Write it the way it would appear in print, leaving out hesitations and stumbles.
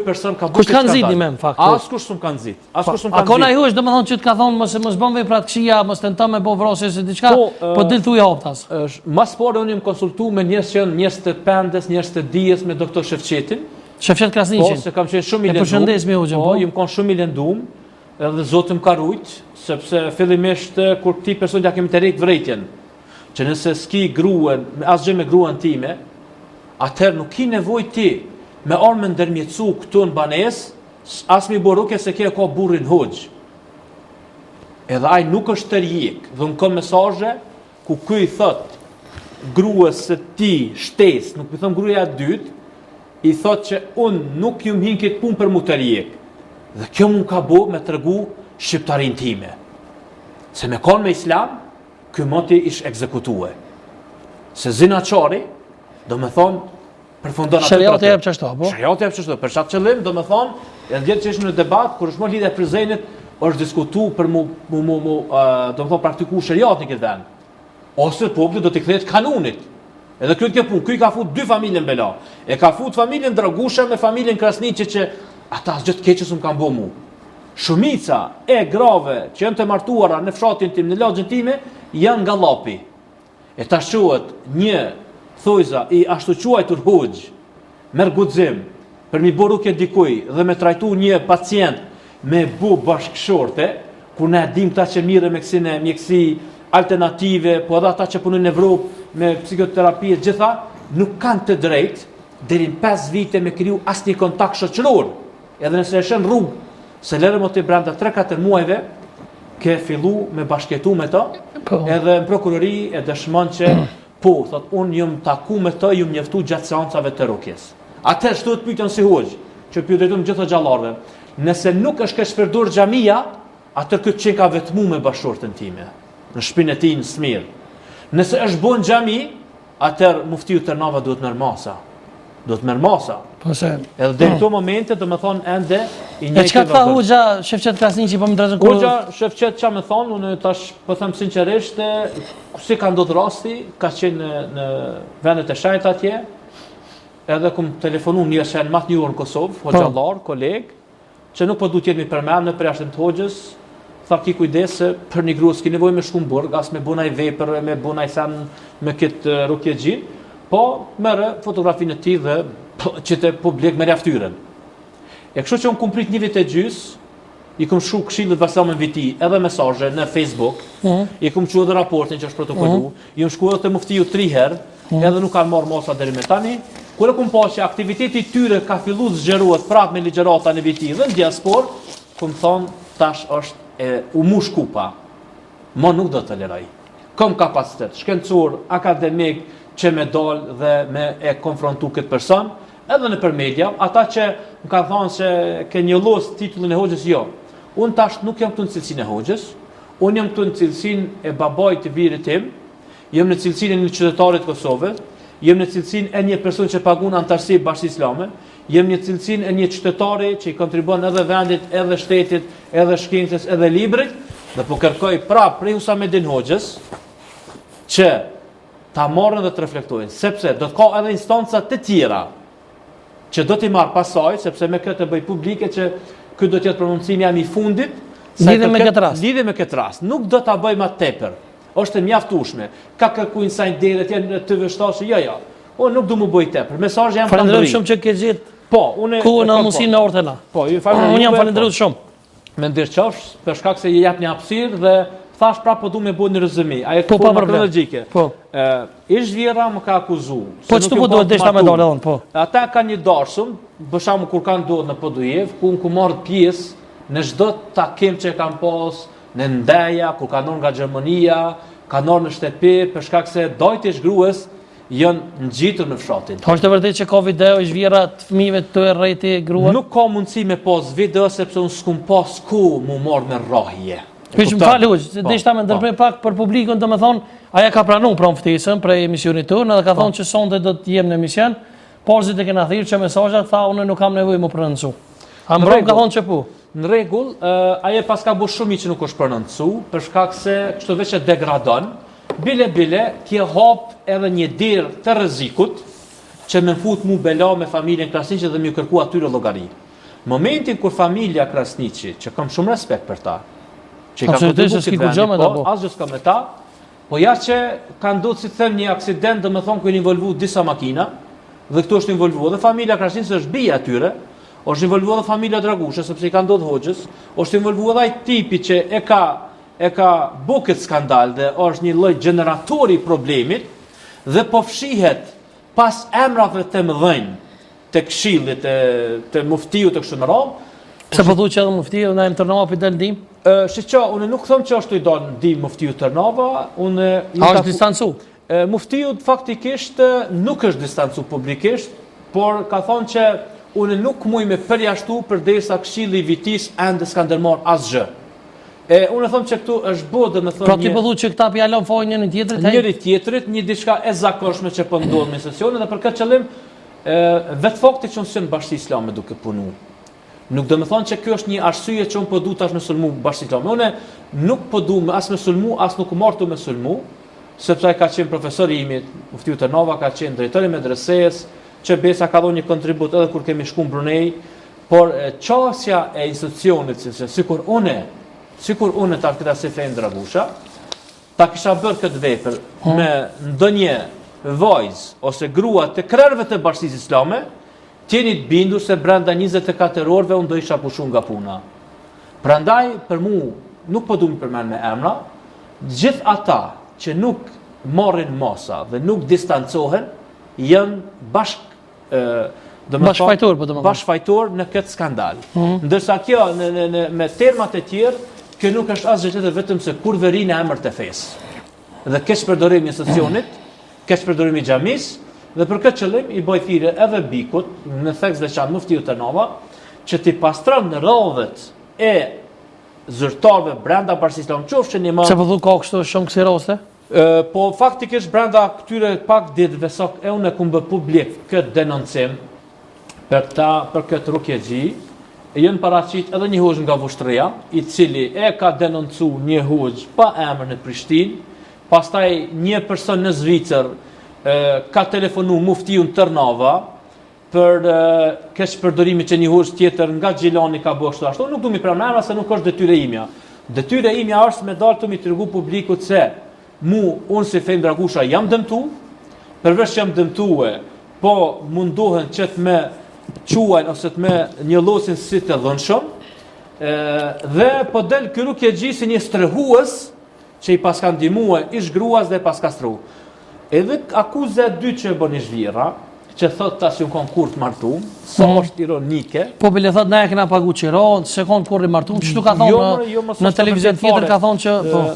person ka Kush kanë nxit në fakt? Askush s'm kanë nxit. Askush s'm kanë nxit. A kona i huaj domethënë që të ka thonë mos bën vepra të këqija, mos tenton me bë vrasje se diçka, po dil thuj hoptas. Mas pore unë jam konsultuar me njerëz që janë njerëz të pendes, njerëz të dijes me doktor Shefqetin. Shefqet Krasniqin. Po, se kam qenë shumë i lëndum. Përshëndes me hoxhën. Po, jam kon shumë i lëndum, edhe Zoti më ka rujt, sepse fillimisht kur ti person ja kemi të rejt vërejtjen, që nëse s'ki gruan, asgjë me gruan time, atëherë nuk ki nevojë ti me armë ndërmjetësu këtu në banesë, as mi boruke se ke ka burrin hoxh. Edhe ai nuk është tërjek, dhe në kom mesazhe ku ky i thot gruas se ti shtesë, nuk i thon gruaja e dytë, i thot që unë nuk ju hin këtë punë për mu tërjek. Dhe kjo mund ka bo me tregu shqiptarin time. Se me konë me islam, ky moti ish ekzekutue. Se zinaçari, do me thonë, përfundon atë Shariati jep çashtu apo? Shariati jep çashtu. Për çat qëllim, do me thonë, edhe djetë që ishë në debat, kur është më lidhe Prizrenit, është diskutu për do me thonë praktiku shariatin këtë vend. Ose populli do t'i kthehet kanunit. Edhe kjo të punë, ky ka fut dy familje në bela. E ka fut familjen Dragusha me familjen Krasniqi që ata asgjë të keqe s'm kanë bë mu. Shumica e grave që janë të martuara në fshatin tim, në lagjën time, janë nga Llapi. E tash quhet një thojza i ashtu quajtur hoxh, merr guxim për mi boru ke dikuj dhe me trajtu një pacient me bu bashkëshorte, ku ne dim ta që mirë me kësine mjekësi alternative, po edhe ata që punojnë në Evropë me psikoterapie gjitha, nuk kanë të drejtë deri në 5 vite me kriju asnjë kontakt shoqëror. Edhe nëse e shën rrugë, se lere më të brenda 3-4 muajve, ke fillu me bashkjetu me të, edhe në prokurori e dëshmon që po, thot, unë jam taku me të, jam njeftu gjatë seancave të rukjes. Atëherë shtu të pyetën si hoxh, që pyetëm gjithë xhallarëve, nëse nuk është ke shpërdur xhamia, atëherë këtë që ka vetmu me bashkëshortën time, në shtëpinë e tij në Smir. Nëse është bën xhami, atëherë muftiu Tërnava duhet merr masa. Duhet merr masa. Po se. Edhe deri këto momente, do të thonë ende i njëjtë. E çka tha hoxha Shefqet Krasniqi po më trazon kur hoxha Shefqet ç'a më thon, unë tash po them sinqerisht, si ka ndodhur rasti, ka qenë në vendet e shenjta atje. Edhe kum telefonu një herë më të njohur në Kosovë, hoxhallar, koleg, që nuk po duhet jetë mi përmend në përjashtën të hoxhës. Tha ki kujdes se për një grua s'ki nevojë me shku në burg, as me bunaj vepër, me bunaj sen me këtë rukje gjin, po merë fotografinë e tij dhe që të publik me raftyren. E kështu që unë kum prit 1 vit e gjys, i kum shu këshillit Vasamen Viti, edhe mesazhe në Facebook, i kum shu edhe raportin që është protokollu, i kum shkuar te muftiu 3 herë, edhe nuk kanë marrë mosa deri me tani. Kur e kum pa që aktiviteti i tyre ka filluar zgjerohet prapë me ligjërata në Viti dhe në diaspor, kum thon tash është u mush kupa. Mo nuk do të toleroj. Kam kapacitet shkencor, akademik që me dal dhe me e konfrontu këtë person, edhe në për media, ata që më kanë thonë se ke njollos titullin e hoxhës, jo. Unë tash nuk jam këtu në cilësinë e hoxhës, unë jam këtu në cilësinë e babait të birit tim, jam në cilësinë e një qytetarit Kosovës, jam në cilësinë e një person që pagun antarësi Bashkisë Islame, jam në cilësinë e një qytetari që i kontribon edhe vendit, edhe shtetit, edhe shkencës, edhe librit, dhe po kërkoj prapë prej Husamedin Hoxhës që ta marrën dhe të reflektojnë, sepse do të ka edhe instanca të tjera që do t'i marrë pasaj, sepse me këtë bëj publike që këtë do t'jetë prononcimi jam i fundit, lidhe me këtë rast. Lidhe me këtë rast. Nuk do t'a bëj ma tepër. Është e mjaftueshme. Ka kërkuajnë sajnë deret, janë të vështashë, jo. Unë nuk du mu bëj tepër. Mesazhi jam të ndëri. Falenderoj shumë që ke gjetë. Po, unë ku në mundësinë në ortena. Po, unë jam falenderoj shumë. Me ndërqofsh, për shkak se je jap një hapësirë dhe thash prapë po du me bëj një rrëzimi. Ajo po, kronologjike. Po. Ish Vjera më ka akuzu. Po çtu po duhet deshta me dalë po. Ata kanë një dashum, për shkak kur kanë ndodhur në Podujev, ku marr pjesë në çdo takim që kanë pas, në ndaja, kur kanë ardhur nga Gjermania, kanë ardhur në shtëpi për shkak se dojtësh gruas janë ngjitur në fshatin. Është vërtet që ka video i Vjera të fëmijëve të rrejti grua? Nuk ka mundësi me pas video sepse unë s'kum pas ku mu marr me rrahje. Pyetëm falë hoxh, se deshta më ndërprej pak për publikun, domethënë, aja ka pranuar pron ftesën prej emisionit tonë dhe ka thonë që sonte do të jem në emision, porzit e kena thirrë që mesazhat tha unë nuk kam nevojë më prononcu. A mbron ka thonë që po. Në rregull, ajo pas ka bërë shumë që nuk është prononcu, për shkak se kështu veç e degradon. Bile kje hap edhe një derë të rrezikut që më fut mu bela me familjen Krasniqi dhe më kërku atyre llogari. Momentin kur familja Krasniqi, që kam shumë respekt për ta, që i ka Absolutisht, s'ki kur gjë me ta bo. asgjë s'ka me ta, po ja që ka ndodhur si them një aksident, domethënë ku janë involvuar disa makina, dhe këtu është involvuar dhe familja Krasniqi është bija atyre, është involvuar dhe familja Dragushe sepse i ka ndodhur Hoxhës, është involvuar dhe ai tipi që e ka bu këtë skandal dhe është një lloj generatori i problemit dhe po fshihet pas emrave të mëdhenj të këshillit të muftiu të kështu me radhë. Se po thu që edhe muftiu na Tërnava për del ndim? Shiqo, unë nuk them që është i dalë ndim muftiu Tërnava, unë A është distancu? Muftiu faktikisht nuk është distancu publikisht, por ka thonë që unë nuk muj me përjashtu përderisa këshilli i vitis ende s'ka ndërmarr asgjë. Unë them që këtu është bodë me thonë. Pra ti po thu që këta pjalon fojnë njëri tjetrit? Njëri tjetrit, një diçka e zakonshme që po ndodh me sesionin dhe për këtë qëllim vetë fakti që unë sën Bashkia Islame duke punu. Nuk do me thonë që kjo është një arsye që unë po du tash me sulmu Bashkia Islame. Unë nuk po du as me sulmu, as nuk martu me sulmu, sepse ai ka qenë profesori imi, muftiu Tërnava, ka qenë drejtori i medreses, që besa ka dhënë një kontribut edhe kur kemi shku në Brunei, por qasja e institucionit, sikur unë ta këta si Fejnë Dragusha, ta kisha bërë këtë vepër me ndonjë vajzë ose grua të krerëve të Bashkisë Islame, tjeni të bindur se brenda 24 orëve unë do isha pushu nga puna. Prandaj, për mu, nuk po du më përmen me emra, gjithë ata që nuk marrin masa dhe nuk distancohen, janë bashkëfajtor në këtë skandal. Ndërsa kjo, me termat e tjerë, kjo nuk është asgjë tjetër vetëm se kurverin e emër të fesë. Dhe keq përdorimi i sesionit, keq përdorimi i xhamis, dhe për këtë qëllim i bëj thirrje edhe Bikut, në theks veçantë muftiu Tërnava, që t'i pastron në rrodhet e zyrtarëve brenda Bashkisë Islame, qofshin një më. Se po thu ka kështu shumë ksiroste? Po faktikisht brenda këtyre pak ditëve sa unë kam bë publik këtë denoncim për këtë rukjegji, janë paraqit edhe një hoxh nga Vushtria, i cili e ka denoncu një hoxh pa emër në Prishtinë, pastaj një person në Zvicër ka telefonu muftiun Tërnava për keq përdorimi që një hoxh tjetër nga Xhilani ka bërë kështu ashtu. Nuk du mi pranoj se nuk është detyrë imja. Detyra imja është me dalë të mi tregu publikut se unë si Fejnë Dragusha jam dëmtu, përveç që jam dëmtue, po mundohen që të me quajnë ose të me njëllosin si të dhënshëm, dhe po del ky rukjegji si një strehues që i paska ndihmue ish gruas dhe paska strehu. Edhe akuza e dytë që bën zhvira, që thot tash un konkurs martum, sa është ironike. Po bile thot na e kena pagu qiro, se kon kurri martum, çtu ka thonë në televizion tjetër ka thonë që po